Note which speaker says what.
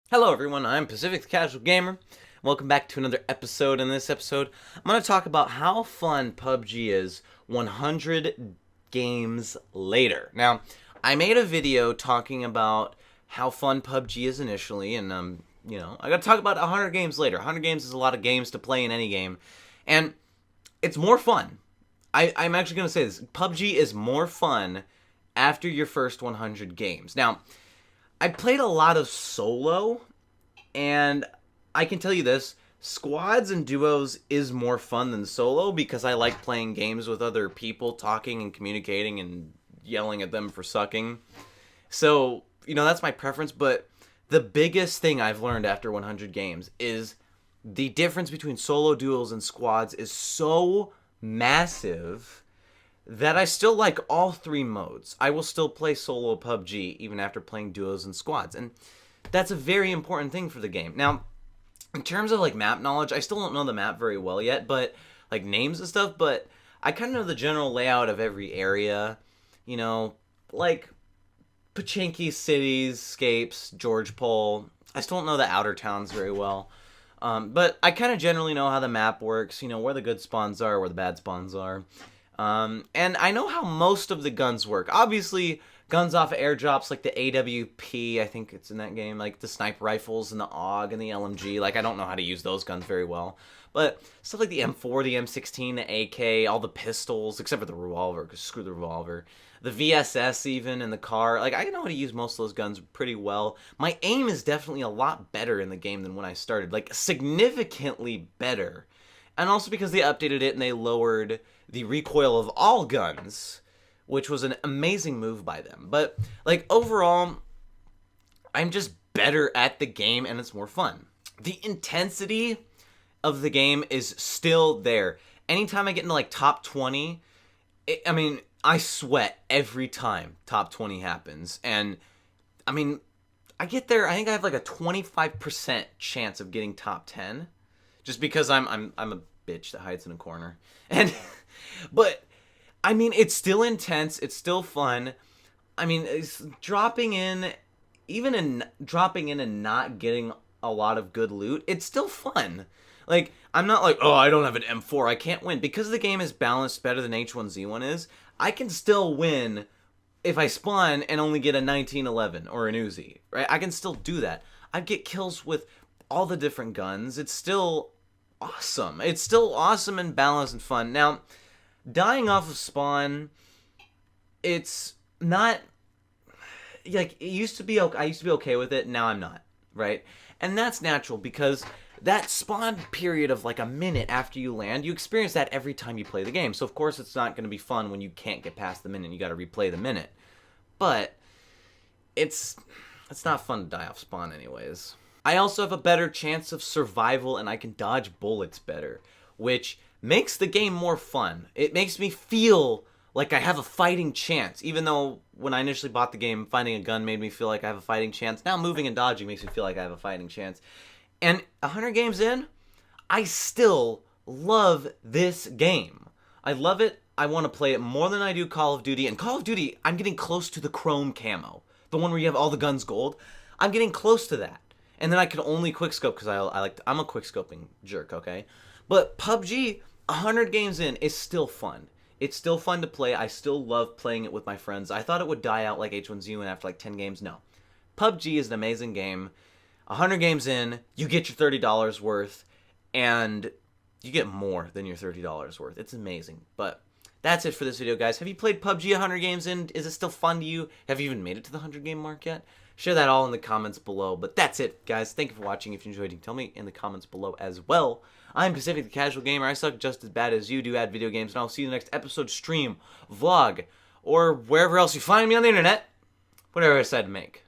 Speaker 1: Hello everyone, I'm Pacific the Casual Gamer. Welcome back to another episode. In this episode, I'm going to talk about how fun PUBG is 100 games later. Now, I made a video talking about how fun PUBG is initially, and I got to talk about 100 games later. 100 games is a lot of games to play in any game, and it's more fun. I'm actually going to say this. PUBG is more fun after your first 100 games. Now, I played a lot of solo, and I can tell you this, squads and duos is more fun than solo because I like playing games with other people, talking and communicating and yelling at them for sucking. So, that's my preference, but the biggest thing I've learned after 100 games is the difference between solo duos and squads is so massive that I still like all three modes. I will still play solo PUBG even after playing duos and squads, and that's a very important thing for the game. Now, in terms of map knowledge, I still don't know the map very well yet, but names and stuff, but I kind of know the general layout of every area, like Pachinki cities, Scapes, George Pole. I still don't know the outer towns very well. But I kind of generally know how the map works, where the good spawns are, where the bad spawns are. And I know how most of the guns work. Obviously, guns off of airdrops like the AWP, I think it's in that game, like the sniper rifles and the AUG and the LMG, I don't know how to use those guns very well. But stuff like the M4, the M16, the AK, all the pistols, except for the revolver, because screw the revolver. The VSS even, in the car, I know how to use most of those guns pretty well. My aim is definitely a lot better in the game than when I started, significantly better. And also because they updated it and they lowered the recoil of all guns, which was an amazing move by them. But, overall, I'm just better at the game and it's more fun. The intensity of the game is still there. Anytime I get into, top 20, I sweat every time top 20 happens. And, I get there, I think I have, a 25% chance of getting top 10. Just because I'm a bitch that hides in a corner. But it's still intense, it's still fun. It's dropping in and not getting a lot of good loot, it's still fun. I'm not oh, I don't have an M4, I can't win. Because the game is balanced better than H1Z1 is, I can still win if I spawn and only get a 1911 or an Uzi, right? I can still do that. I get kills with all the different guns. It's still awesome. It's still awesome and balanced and fun. Now, dying off of spawn, it's not it used to be. I used to be okay with it. Now I'm not, right? And that's natural because that spawn period of a minute after you land, you experience that every time you play the game. So of course it's not going to be fun when you can't get past the minute and you got to replay the minute. But it's not fun to die off spawn anyways. I also have a better chance of survival and I can dodge bullets better, which makes the game more fun. It makes me feel like I have a fighting chance, even though when I initially bought the game, finding a gun made me feel like I have a fighting chance. Now moving and dodging makes me feel like I have a fighting chance. And 100 games in, I still love this game. I love it. I want to play it more than I do Call of Duty. And Call of Duty, I'm getting close to the chrome camo. The one where you have all the guns gold. I'm getting close to that. And then I can only quickscope because I'm a quickscoping jerk, okay? But PUBG, 100 games in, is still fun. It's still fun to play. I still love playing it with my friends. I thought it would die out like H1Z1 after 10 games. No. PUBG is an amazing game. 100 games in, you get your $30 worth, and you get more than your $30 worth. It's amazing. But that's it for this video, guys. Have you played PUBG 100 games in? Is it still fun to you? Have you even made it to the 100 game mark yet? Share that all in the comments below. But that's it, guys. Thank you for watching. If you enjoyed, you can tell me in the comments below as well. I'm Pacific the Casual Gamer. I suck just as bad as you do at video games. And I'll see you in the next episode, stream, vlog, or wherever else you find me on the internet. Whatever I decide to make.